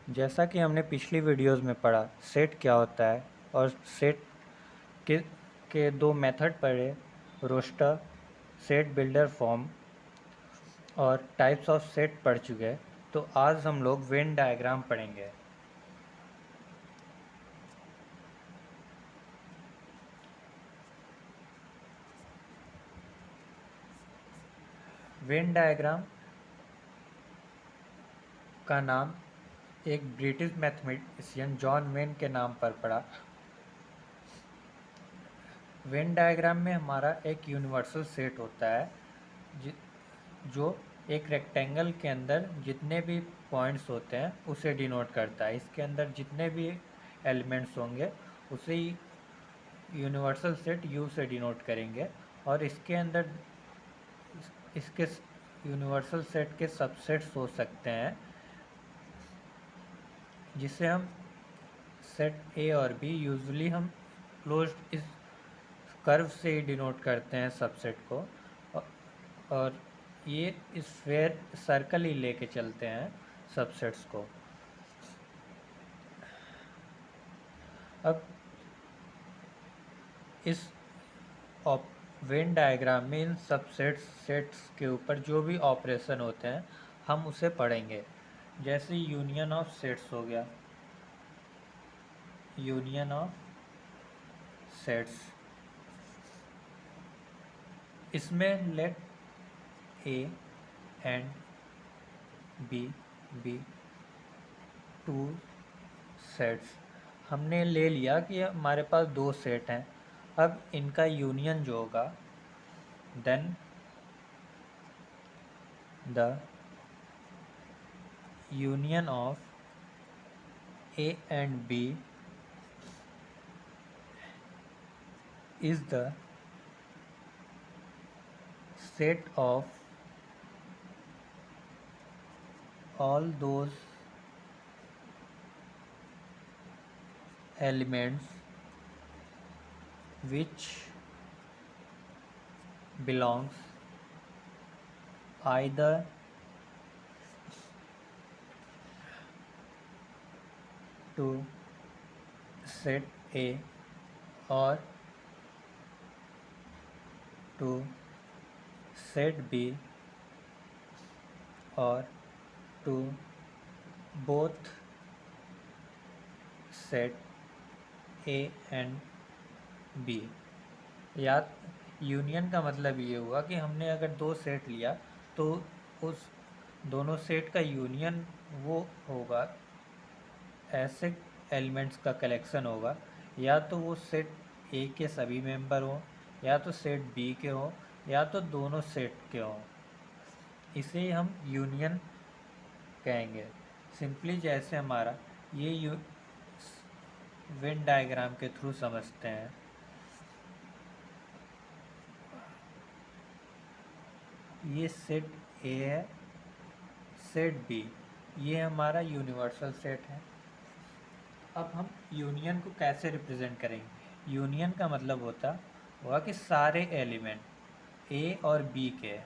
जैसा कि हमने पिछली वीडियोस में पढ़ा, सेट क्या होता है और सेट के के दो मेथड पढ़े, रोस्टर, सेट बिल्डर फॉर्म और टाइप्स ऑफ सेट पढ़ चुके हैं। तो आज हम लोग वेन डायग्राम पढ़ेंगे। वेन डायग्राम का नाम एक ब्रिटिश मैथमेटिशियन जॉन वेन के नाम पर पड़ा। वेन डायग्राम में हमारा एक यूनिवर्सल सेट होता है जि- जो एक रेक्टेंगल के अंदर जितने भी पॉइंट्स होते हैं उसे डिनोट करता है। इसके अंदर जितने भी एलिमेंट्स होंगे उसे यूनिवर्सल सेट यू से डिनोट करेंगे। और इसके अंदर इसके यूनिवर्सल सेट के सबसेट्स हो सकते हैं, जिसे हम सेट ए और बी, यूजुअली हम क्लोज्ड इस कर्व से ही डिनोट करते हैं सबसेट को। और ये इस स्फेयर सर्कल ही लेके चलते हैं सबसेट्स को। अब इस वेन डायग्राम में इन सबसेट्स सेट्स के ऊपर जो भी ऑपरेशन होते हैं हम उसे पढ़ेंगे। जैसे यूनियन ऑफ सेट्स हो गया, यूनियन ऑफ सेट्स, इसमें let A and B be two sets. हमने ले लिया कि हमारे पास दो सेट हैं। अब इनका यूनियन जो होगा, then the union of A and B is the set of all those elements which belongs either to set A or to set B or to both set A and B। या union का मतलब ये हुआ कि हमने अगर दो set लिया तो उस दोनों सेट का यूनियन वो होगा, ऐसे एलिमेंट्स का कलेक्शन होगा, या तो वो सेट ए के सभी मेंबर हों, या तो सेट बी के हों, या तो दोनों सेट के हों। इसे हम यूनियन कहेंगे। सिंपली जैसे हमारा ये वेन डायग्राम के थ्रू समझते हैं। ये सेट ए है, सेट बी, ये हमारा यूनिवर्सल सेट है। अब हम यूनियन को कैसे रिप्रेजेंट करेंगे? यूनियन का मतलब होता हुआ कि सारे एलिमेंट ए और बी के,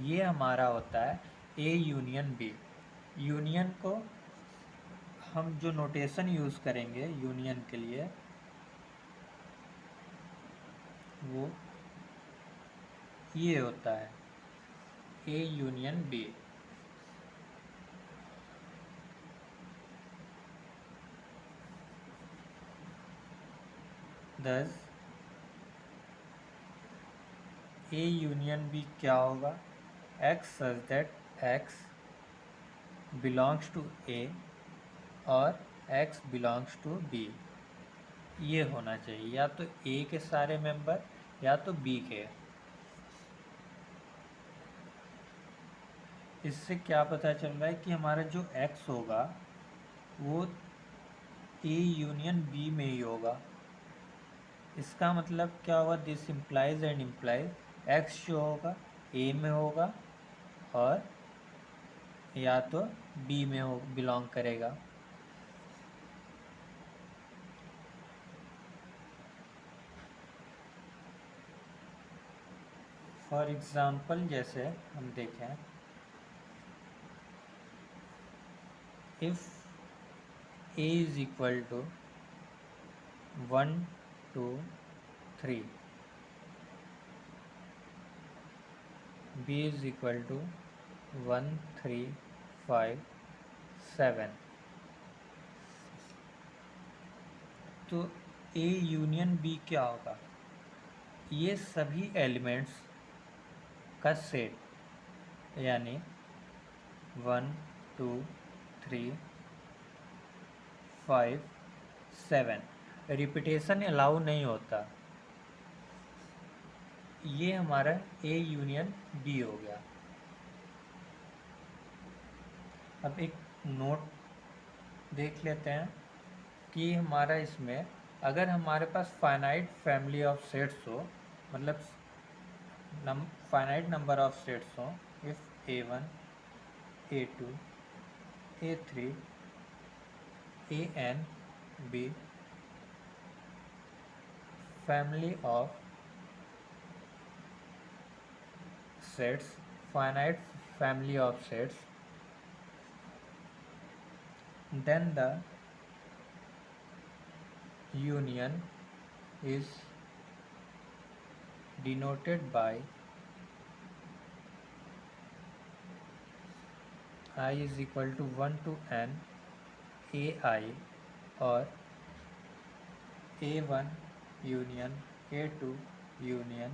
ये हमारा होता है ए यूनियन बी। यूनियन को हम जो नोटेशन यूज़ करेंगे यूनियन के लिए, वो ये होता है ए यूनियन बी। दस ए यूनियन बी क्या होगा? X such that x belongs to A और एक्स बिलोंग्स टू बी। ये होना चाहिए, या तो ए के सारे मेंबर या तो बी के। इससे क्या पता चल रहा है कि हमारा जो एक्स होगा वो ए यूनियन बी में ही होगा। इसका मतलब क्या होगा? This implies and implies x जो होगा ए में होगा और या तो बी में हो बिलोंग करेगा। फॉर एग्ज़ाम्पल जैसे हम देखें, if A is equal to 1 2 3, B is equal to 1 3 5 7, तो ए यूनियन बी क्या होगा? ये सभी एलिमेंट्स का सेट, यानी 1 2 3 5 7, रिपीटेशन अलाउ नहीं होता। ये हमारा ए यूनियन बी हो गया। अब एक नोट देख लेते हैं कि हमारा इसमें अगर हमारे पास फाइनाइट फैमिली ऑफ सेट्स हो, मतलब फाइनाइट नंबर ऑफ सेट्स हो, if A1 A2 A3 AN B, family of sets, finite family of sets, then the union is denoted by I is equal to 1 to n AI, और A1 union A2 union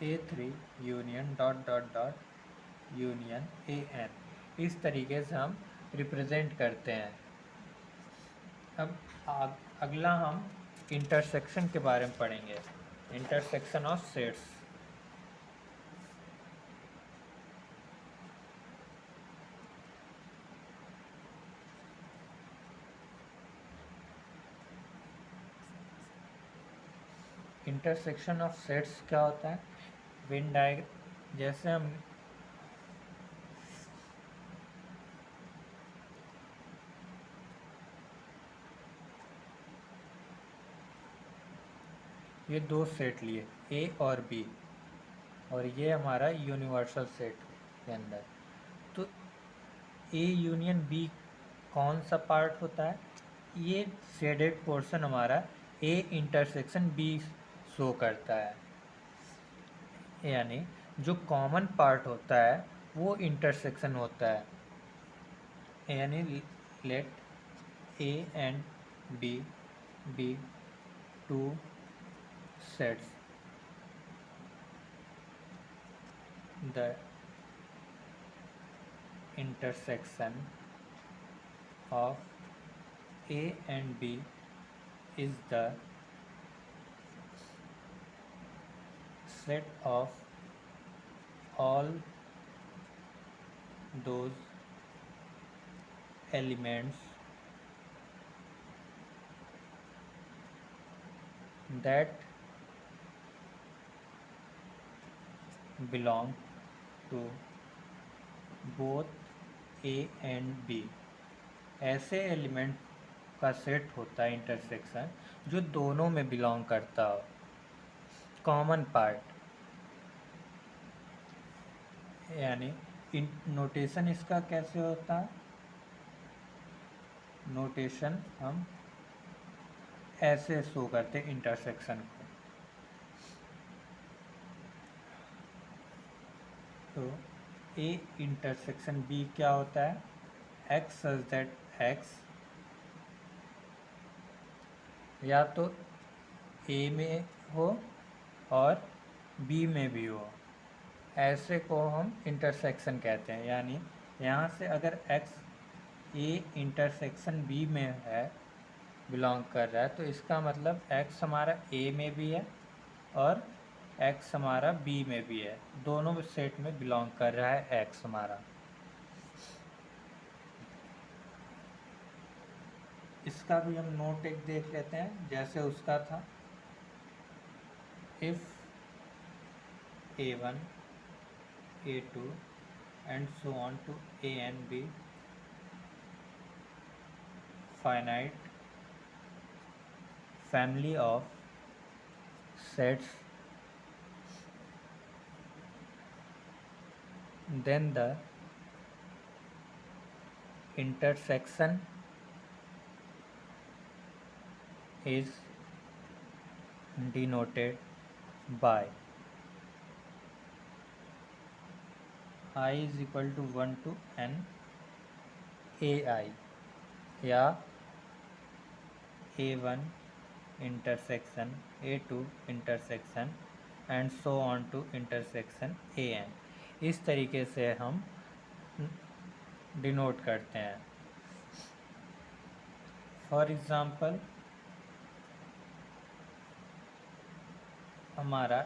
A3 union dot dot dot union AN, इस तरीके से हम represent करते हैं। अब अगला हम इंटरसेक्शन के बारे में पढ़ेंगे, intersection of sets. Intersection of sets क्या होता है? वेन डायग्राम, जैसे हम ये दो सेट लिए ए और बी, और ये हमारा यूनिवर्सल सेट के अंदर, तो ए यूनियन बी कौन सा पार्ट होता है? ये शेडेड पोर्शन हमारा ए इंटरसेक्शन बी शो करता है, यानी जो कॉमन पार्ट होता है वो इंटरसेक्शन होता है, यानी let A and B be two sets, the intersection of A and B is the set of all those elements that belong to both A and B। ऐसे एलिमेंट का set होता है इंटरसेक्शन जो दोनों में बिलोंग करता हो, common part, यानी नोटेशन इसका कैसे होता है? नोटेशन हम ऐसे शो करते हैं इंटरसेक्शन को, तो ए इंटरसेक्शन बी क्या होता है? एक्स सच दैट एक्स या तो ए में हो और बी में भी हो, ऐसे को हम इंटरसेक्शन कहते हैं। यानी यहाँ से अगर एक्स ए इंटरसेक्शन बी में है, बिलोंग कर रहा है, तो इसका मतलब एक्स हमारा ए में भी है और एक्स हमारा बी में भी है, दोनों सेट में बिलोंग कर रहा है एक्स हमारा। इसका भी हम नोट एक देख लेते हैं, जैसे उसका था, if A1 A2 and so on to A and B finite family of sets then the intersection is denoted by I is equal to 1 to n ai या a1 intersection a2 intersection and so on to intersection an। इस तरीके से हम denote करते हैं। For example हमारा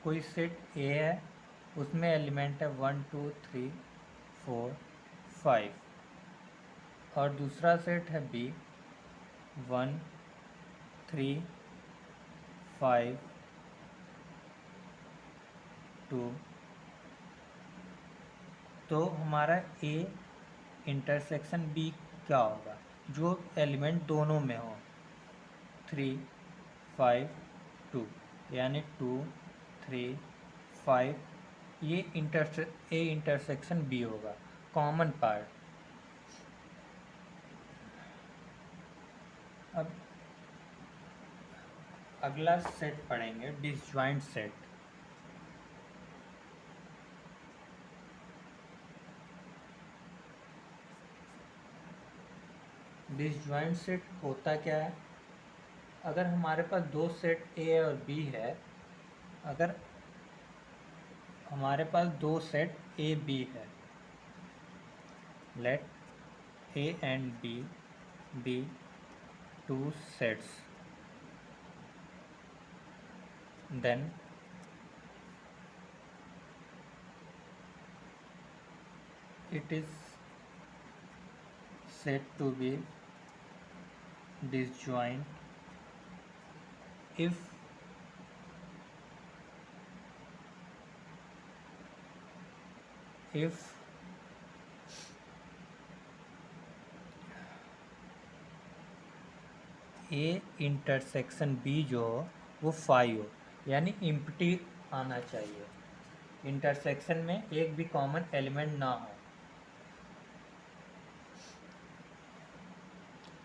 कोई set ए है, उसमें एलिमेंट है 1 2 3 4 5 और दूसरा सेट है बी 1 3 5 2। तो हमारा ए इंटरसेक्शन बी क्या होगा, जो एलिमेंट दोनों में हो 3 5 2, यानी 2 3 5 ये ए इंटरसेक्शन बी होगा कॉमन पार्ट। अब अगला सेट पढ़ेंगे डिसजॉइंट सेट। डिसजॉइंट सेट होता क्या है, अगर हमारे पास दो सेट ए और बी है, अगर हमारे पास दो सेट ए बी है, let A and B be two sets, then it is said to be disjoint if A intersection B जो हो वो 5 हो, यानी इम्प्टी आना चाहिए, इंटरसेक्शन में एक भी कॉमन एलिमेंट ना हो।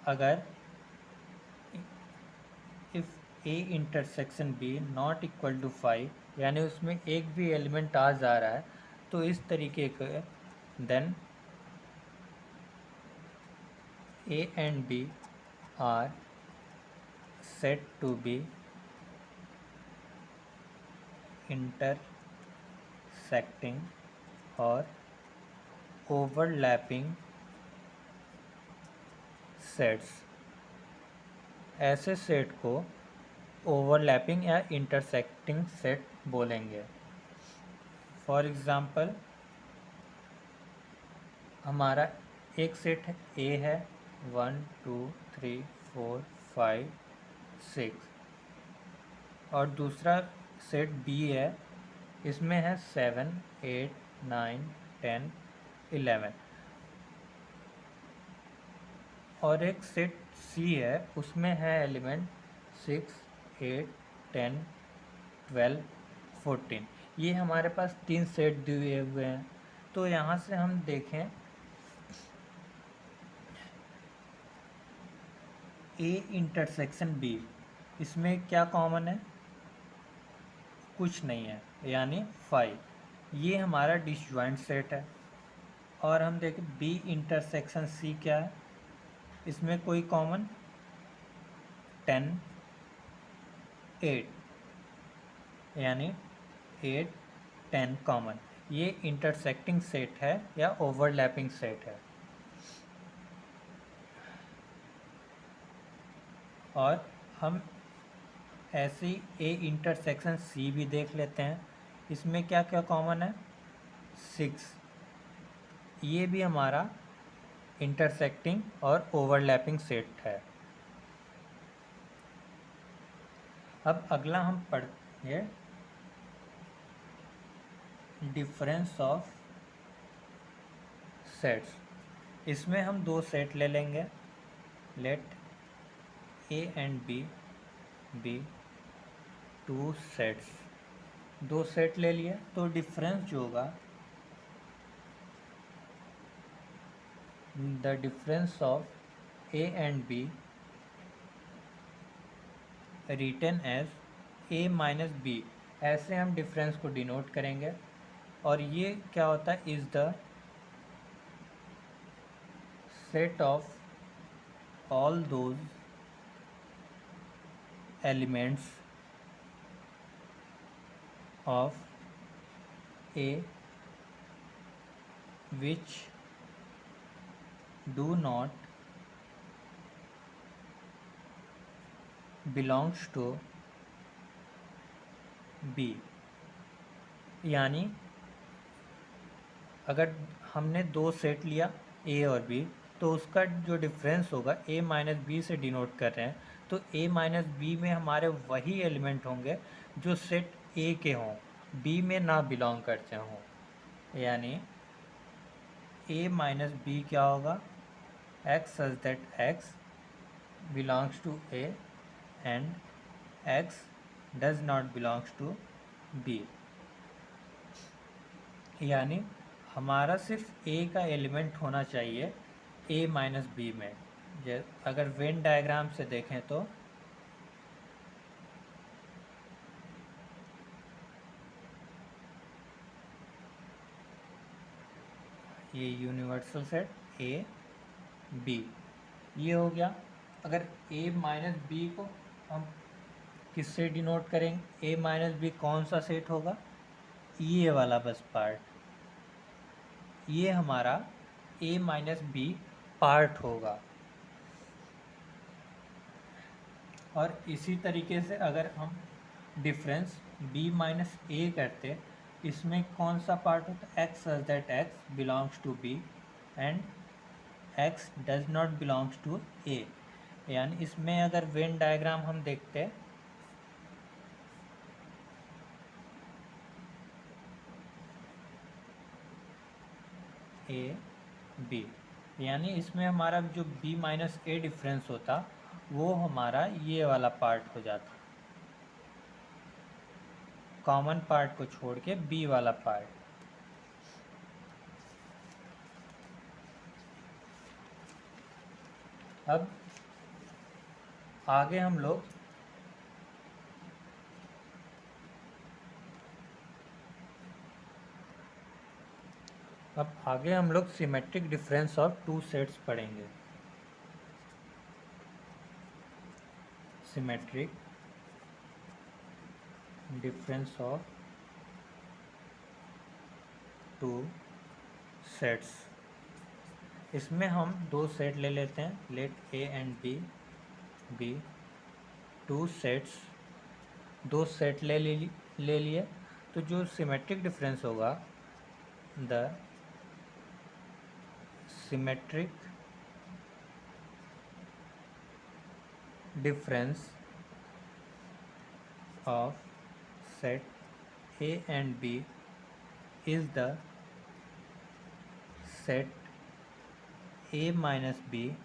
अगर if A intersection B not equal to 5, यानी उसमें एक भी एलिमेंट आ जा रहा है, तो इस तरीके के then A and B are set to be intersecting और overlapping सेट्स। ऐसे सेट को ओवरलैपिंग या इंटरसेक्टिंग सेट बोलेंगे। फॉर एग्ज़ाम्पल हमारा एक सेट ए है 1 2 3 4 5 6 और दूसरा सेट बी है, इसमें है 7 8 9 10 11 और एक सेट सी है, उसमें है एलिमेंट 6 8 10 12 14। ये हमारे पास तीन सेट दिए हुए हैं। तो यहाँ से हम देखें ए इंटरसेक्शन बी, इसमें क्या कॉमन है, कुछ नहीं है, यानी 5। ये हमारा डिसजॉइंट सेट है। और हम देखें बी इंटरसेक्शन सी क्या है, इसमें कोई कॉमन 10 8, यानी 8 10 कॉमन। ये इंटरसेक्टिंग सेट है या ओवरलैपिंग सेट है। और हम ऐसे ही ए इंटरसेक्शन सी भी देख लेते हैं, इसमें क्या क्या कॉमन है 6। ये भी हमारा इंटरसेक्टिंग और ओवरलैपिंग सेट है। अब अगला हम पढ़ेंगे डिफरेंस ऑफ सेट्स। इसमें हम दो सेट ले लेंगे, let A and B be two sets. दो सेट ले लिए तो डिफरेंस जो होगा the difference of A and B written as A minus B, ऐसे हम डिफरेंस को डिनोट करेंगे। और ये क्या होता है, is the set of all those elements of A which do not belongs to B. यानी अगर हमने दो सेट लिया ए और बी, तो उसका जो डिफरेंस होगा ए माइनस बी से डिनोट कर रहे हैं, तो ए माइनस बी में हमारे वही एलिमेंट होंगे जो सेट ए के हों, बी में ना बिलोंग करते हों। यानी ए माइनस बी क्या होगा, x such that x belongs to A and x does not belongs to B. यानी हमारा सिर्फ ए का एलिमेंट होना चाहिए ए माइनस बी में। अगर वेन डायग्राम से देखें तो ये यूनिवर्सल सेट ए बी ये हो गया। अगर ए माइनस बी को हम किससे डिनोट करेंगे, ए माइनस बी कौन सा सेट होगा, ये वाला बस पार्ट, ये हमारा ए माइनस बी पार्ट होगा। और इसी तरीके से अगर हम डिफरेंस b माइनस ए करते, इसमें कौन सा पार्ट होता है, x such that x belongs to b and x does not belongs to A. यानी इसमें अगर वेन डायग्राम हम देखते, ए बी, यानी इसमें हमारा जो b माइनस ए डिफरेंस होता वो हमारा ये वाला पार्ट हो जाता, कॉमन पार्ट को छोड़ के b वाला पार्ट। अब आगे हम लोग symmetric difference of two sets पढ़ेंगे। Symmetric difference of two sets, इसमें हम दो सेट ले लेते हैं, let A and B two sets, दो सेट ले लिए। तो जो सिमेट्रिक डिफरेंस होगा, the symmetric difference of set A and B is the set A minus B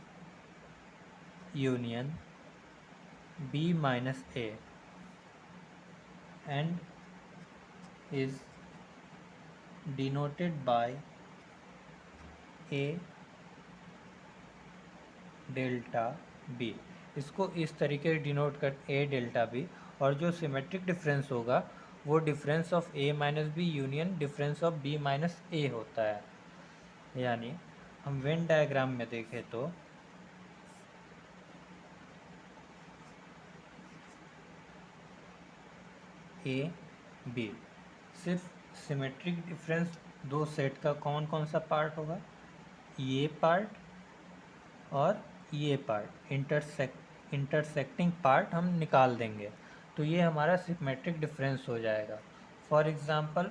union B minus A and is denoted by A delta B। इसको इस तरीके से डिनोट कर A डेल्टा B, और जो symmetric difference होगा वो difference of A minus B union difference of B minus A होता है। यानी हम वेन डायग्राम में देखें तो A B, सिर्फ सिमेट्रिक डिफरेंस दो सेट का कौन कौन सा पार्ट होगा, ये पार्ट और ये पार्ट, इंटरसेक्टिंग पार्ट हम निकाल देंगे, तो ये हमारा सिमेट्रिक डिफरेंस हो जाएगा। फॉर एग्जाम्पल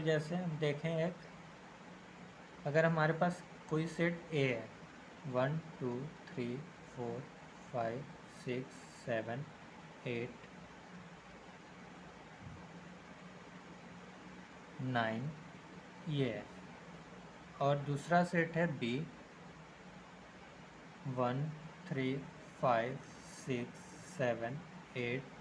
जैसे हम देखें, एक अगर हमारे पास कोई सेट ए है, 1 2 3 4 5 6 7 8 9 ये है, और दूसरा सेट है बी 1 3 5 6 7 8 9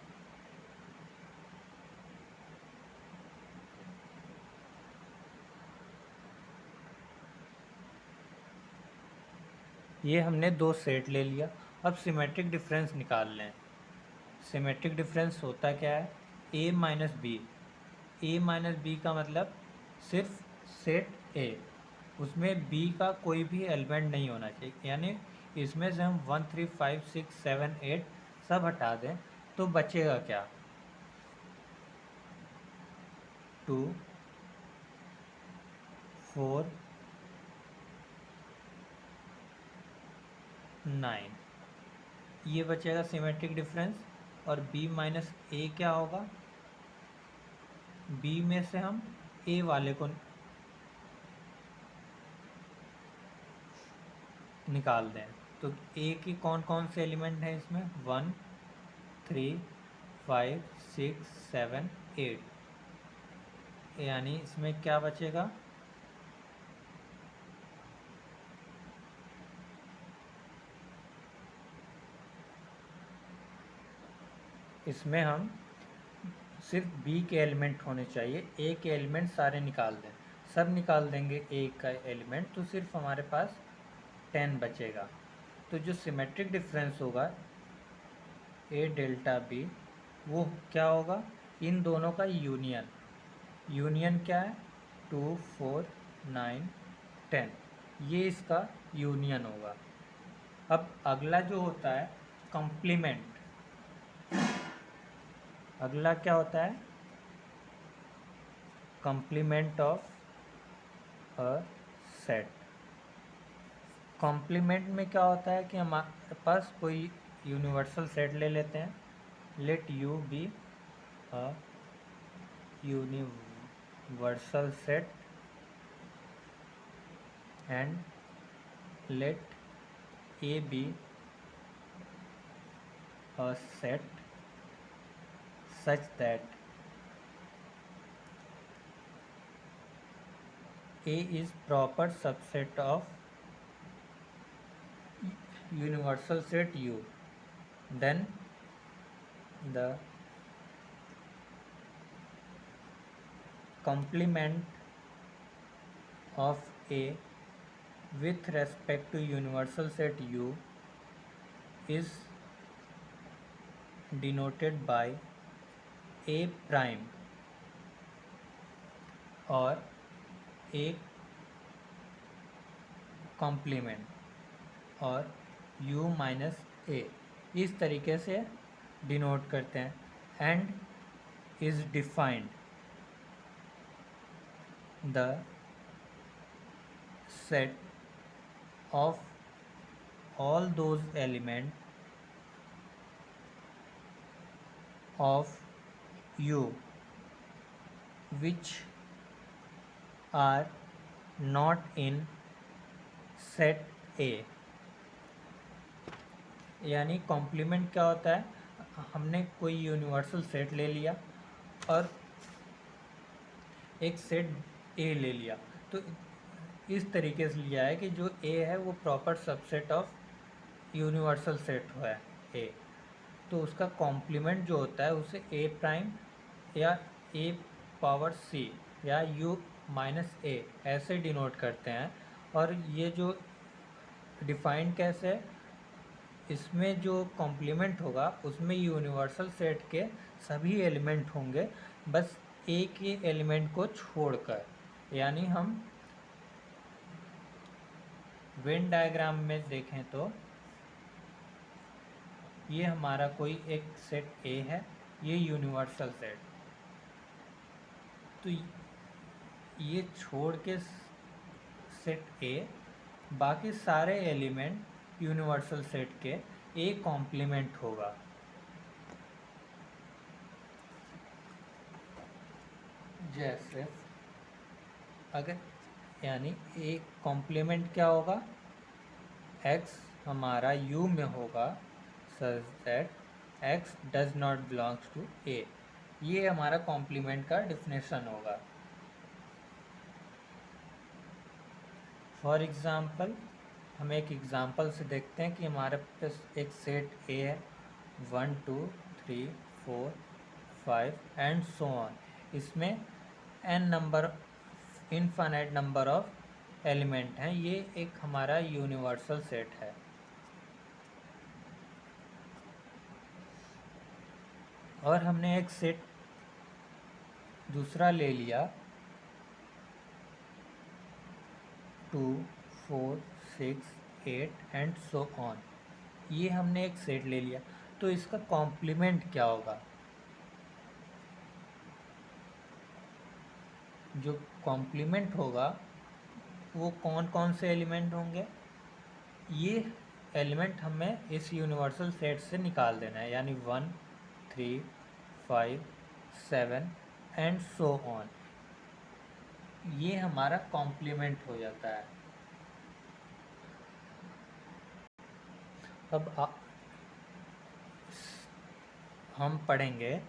ये हमने दो सेट ले लिया। अब सिमेट्रिक डिफरेंस निकाल लें। सिमेट्रिक डिफरेंस होता क्या है? ए माइनस बी। ए माइनस बी का मतलब सिर्फ सेट ए, उसमें बी का कोई भी एलिमेंट नहीं होना चाहिए। यानी इसमें से हम 1 3 5 6 7 8 सब हटा दें तो बचेगा क्या? 2 4 9, ये बचेगा सिमेट्रिक डिफरेंस। और b माइनस ए क्या होगा? b में से हम a वाले को निकाल दें तो a की कौन कौन से एलिमेंट हैं इसमें? 1 3 5 6 7 8, यानी इसमें क्या बचेगा? इसमें हम सिर्फ b के एलिमेंट होने चाहिए, a के एलिमेंट सारे निकाल दें। सब निकाल देंगे a का एलिमेंट तो सिर्फ हमारे पास 10 बचेगा। तो जो सिमेट्रिक डिफरेंस होगा a डेल्टा b, वो क्या होगा? इन दोनों का यूनियन। यूनियन क्या है? 2 4 9 10, ये इसका यूनियन होगा। अब अगला जो होता है कॉम्प्लीमेंट। अगला क्या होता है? Complement of a set. Complement में क्या होता है कि हमारे पास कोई यूनिवर्सल सेट ले लेते हैं। Let you be a universal set and let A be a set such that A is proper subset of universal set U. Then the complement of A with respect to universal set U is denoted by A prime और A complement और u minus ए, इस तरीके से denote करते हैं। And is defined the set of all those elements of U which are not in set A। यानी complement क्या होता है? हमने कोई यूनिवर्सल सेट ले लिया और एक सेट A ले लिया, तो इस तरीके से लिया है कि जो A है वो proper subset of universal set है A, तो उसका कॉम्प्लीमेंट जो होता है उसे A प्राइम या A पावर C या U माइनस ए ऐसे डिनोट करते हैं। और ये जो डिफाइंड कैसे है? इसमें जो कॉम्प्लीमेंट होगा उसमें यूनिवर्सल सेट के सभी एलिमेंट होंगे, बस ए के एलिमेंट को छोड़कर। यानी हम वेन डायग्राम में देखें तो ये हमारा कोई एक सेट ए है, ये यूनिवर्सल सेट, तो ये छोड़ के सेट ए, बाकी सारे एलिमेंट यूनिवर्सल सेट के ए कॉम्प्लीमेंट होगा। जैसे अगर यानी ए कॉम्प्लीमेंट क्या होगा? x हमारा u में होगा such that x does not belongs to a, ये हमारा कॉम्प्लीमेंट का डिफिनेशन होगा। फॉर एग्ज़ाम्पल हम एक एग्ज़ाम्पल से देखते हैं कि हमारे पास एक सेट ए है 1 2 3 4 5 एंड सो ऑन। इसमें n number infinite number of element हैं, ये एक हमारा यूनिवर्सल सेट है। और हमने एक सेट दूसरा ले लिया 2, 4, 6, 8 एंड सो ऑन। ये हमने एक सेट ले लिया, तो इसका कॉम्प्लीमेंट क्या होगा? जो कॉम्प्लीमेंट होगा वो कौन कौन से एलिमेंट होंगे? ये एलिमेंट हमें इस यूनिवर्सल सेट से निकाल देना है, यानी 1, 3, 5, 7 एंड सो ऑन। ये हमारा कॉम्प्लीमेंट हो जाता है। अब हम पढ़ेंगे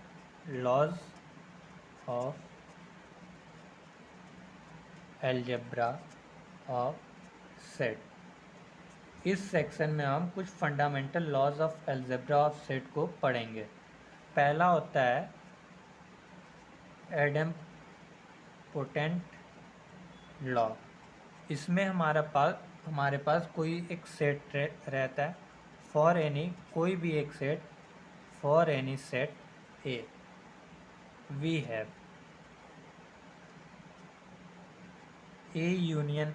laws of algebra of set. इस सेक्शन में हम कुछ fundamental laws of algebra of set को पढ़ेंगे। पहला होता है एडम्पोटेंट लॉ। इसमें हमारे पास कोई एक सेट रहता है, फॉर एनी कोई भी एक set, for any set A V have A union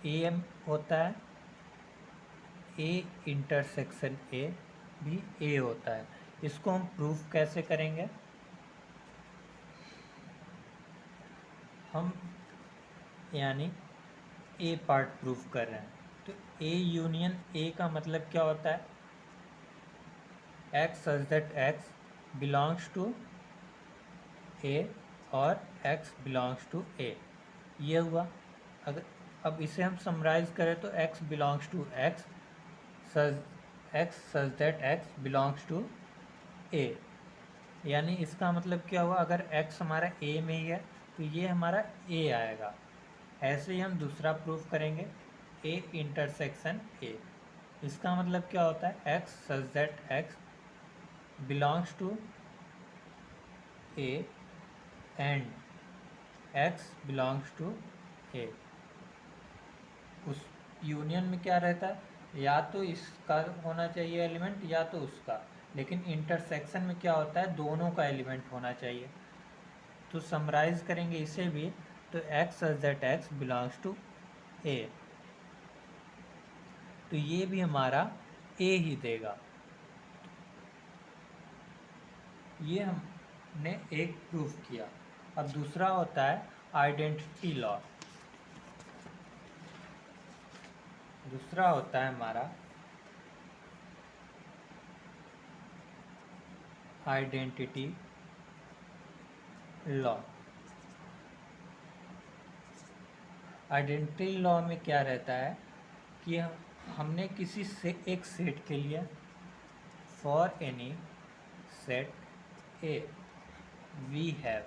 A होता है, ए इंटरसेक्शन ए भी ए होता है। इसको हम प्रूफ कैसे करेंगे? हम यानी ए पार्ट प्रूफ कर रहे हैं, तो ए यूनियन ए का मतलब क्या होता है? X such that x belongs to A और एक्स बिलोंग्स टू ए, ये हुआ। अगर अब इसे हम समराइज करें तो x belongs to x such that x belongs to A, यानी इसका मतलब क्या हुआ? अगर एक्स हमारा ए में ही है तो ये हमारा ए आएगा। ऐसे ही हम दूसरा प्रूफ करेंगे ए इंटरसेक्शन ए। इसका मतलब क्या होता है? X such that x belongs to A and x belongs to A. उस यूनियन में क्या रहता है? या तो इसका होना चाहिए एलिमेंट या तो उसका, लेकिन इंटरसेक्शन में क्या होता है? दोनों का एलिमेंट होना चाहिए। तो समराइज करेंगे इसे भी, तो x such that x belongs to A, तो ये भी हमारा ए ही देगा। ये हमने एक प्रूफ किया। अब दूसरा होता है आइडेंटिटी लॉ। दूसरा होता है हमारा आइडेंटिटी लॉ। आइडेंटिटी लॉ में क्या रहता है कि हमने किसी से एक सेट के लिए, for any set A V have,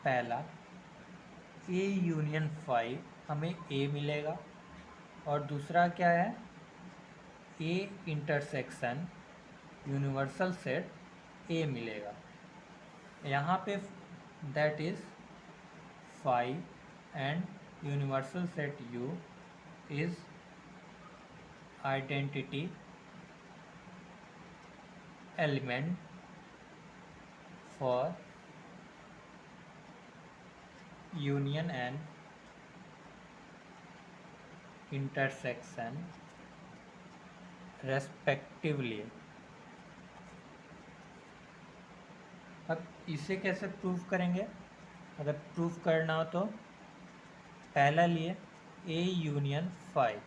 पहला ए यूनियन 5 हमें ए मिलेगा, और दूसरा क्या है? ए इंटरसेक्शन यूनिवर्सल सेट ए मिलेगा। यहाँ पे that is 5 and universal set U is identity element for union and intersection respectively। अब इसे कैसे प्रूफ करेंगे? अगर प्रूफ करना हो तो पहला लिए ए यूनियन 5।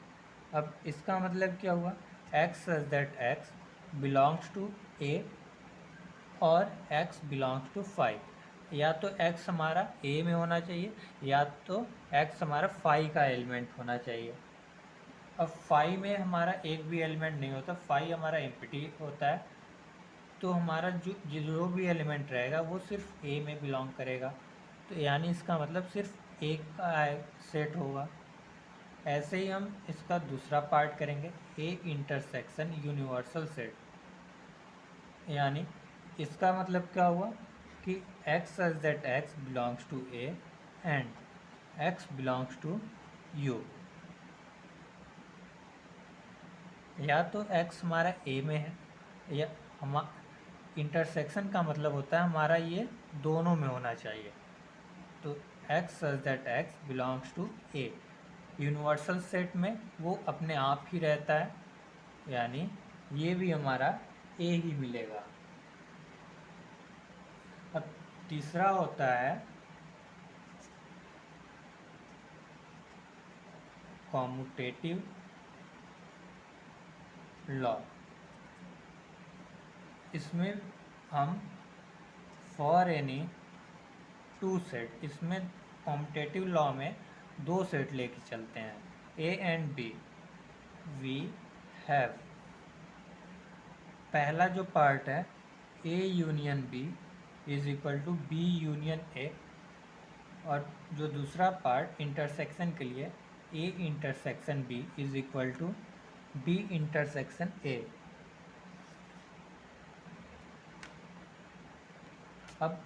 अब इसका मतलब क्या हुआ? X such that x belongs to A और एक्स बिलोंग्स टू 5। या तो एक्स हमारा ए में होना चाहिए या तो एक्स हमारा 5 का एलिमेंट होना चाहिए। अब 5 में हमारा एक भी एलिमेंट नहीं होता, 5 हमारा एम्प्टी होता है, तो हमारा जो भी एलिमेंट रहेगा वो सिर्फ ए में बिलोंग करेगा, तो यानी इसका मतलब सिर्फ एक का सेट होगा। ऐसे ही हम इसका दूसरा पार्ट करेंगे ए इंटरसेक्शन यूनिवर्सल सेट, यानी इसका मतलब क्या हुआ कि x such that x belongs to A and x belongs to U। या तो x हमारा A में है, या हम इंटरसेक्शन का मतलब होता है हमारा ये दोनों में होना चाहिए। तो x such that x belongs to A, universal set में वो अपने आप ही रहता है, यानी ये भी हमारा A ही मिलेगा। अब तीसरा होता है कॉम्यूटेटिव लॉ। इसमें हम फॉर एनी टू सेट, इसमें कॉम्यूटेटिव लॉ में दो सेट लेके चलते हैं, A and B। We have, पहला जो पार्ट है A union B is equal to B union A, और जो दूसरा पार्ट इंटरसेक्शन के लिए A intersection B is equal to B intersection A। अब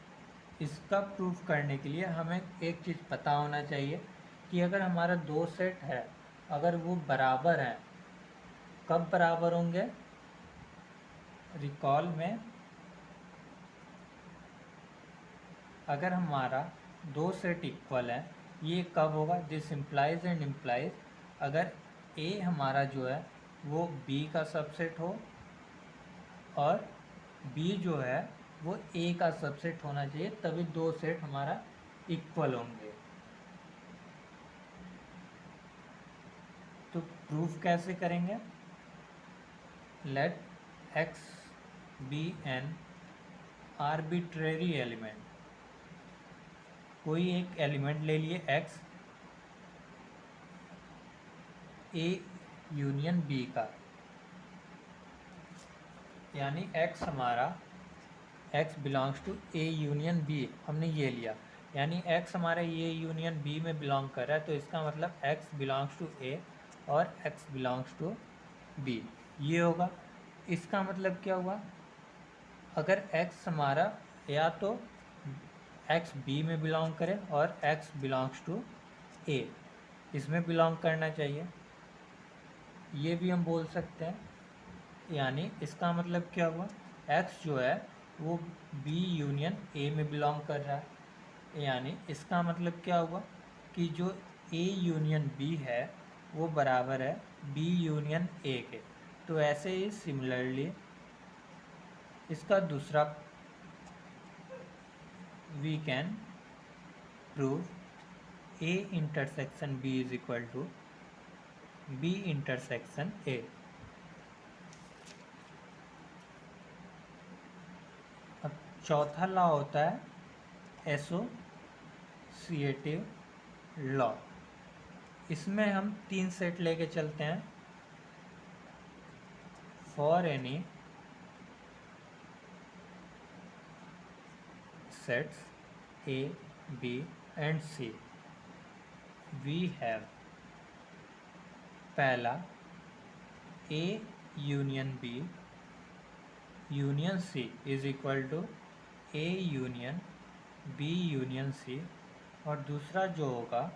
इसका प्रूफ करने के लिए हमें एक चीज़ पता होना चाहिए कि अगर हमारा दो सेट है, अगर वो बराबर हैं, कब बराबर होंगे? रिकॉल में अगर हमारा दो सेट इक्वल है, ये कब होगा? दिस इम्प्लाइज एंड इम्प्लाइज अगर A हमारा जो है वो B का सबसेट हो और B जो है वो A का सबसेट होना चाहिए, तभी दो सेट हमारा इक्वल होंगे। तो प्रूफ कैसे करेंगे? Let x be an arbitrary element, कोई एक एलिमेंट ले लिए x A यूनियन B का, यानी x हमारा x belongs to A union B, हमने ये लिया, यानी x हमारा A यूनियन B में बिलोंग कर रहा है, तो इसका मतलब x बिलोंग्स टू A और x बिलोंग्स टू B, ये होगा। इसका मतलब क्या हुआ? अगर x हमारा या तो x B में बिलोंग करे और x बिलोंग्स टू A, इसमें बिलोंग करना चाहिए, ये भी हम बोल सकते हैं। यानी इसका मतलब क्या हुआ? x जो है वो B यूनियन A में बिलोंग कर रहा है, यानी इसका मतलब क्या हुआ कि जो A यूनियन B है वो बराबर है B यूनियन A के। तो ऐसे ही सिमिलरली इसका दूसरा we can prove A intersection B is equal to B intersection A। अब चौथा लॉ होता है एसोसिएटिव लॉ। इसमें हम तीन सेट लेके चलते हैं, for any sets A, B and C we have, पहला A union B union C is equal to A union B union C, और दूसरा जो होगा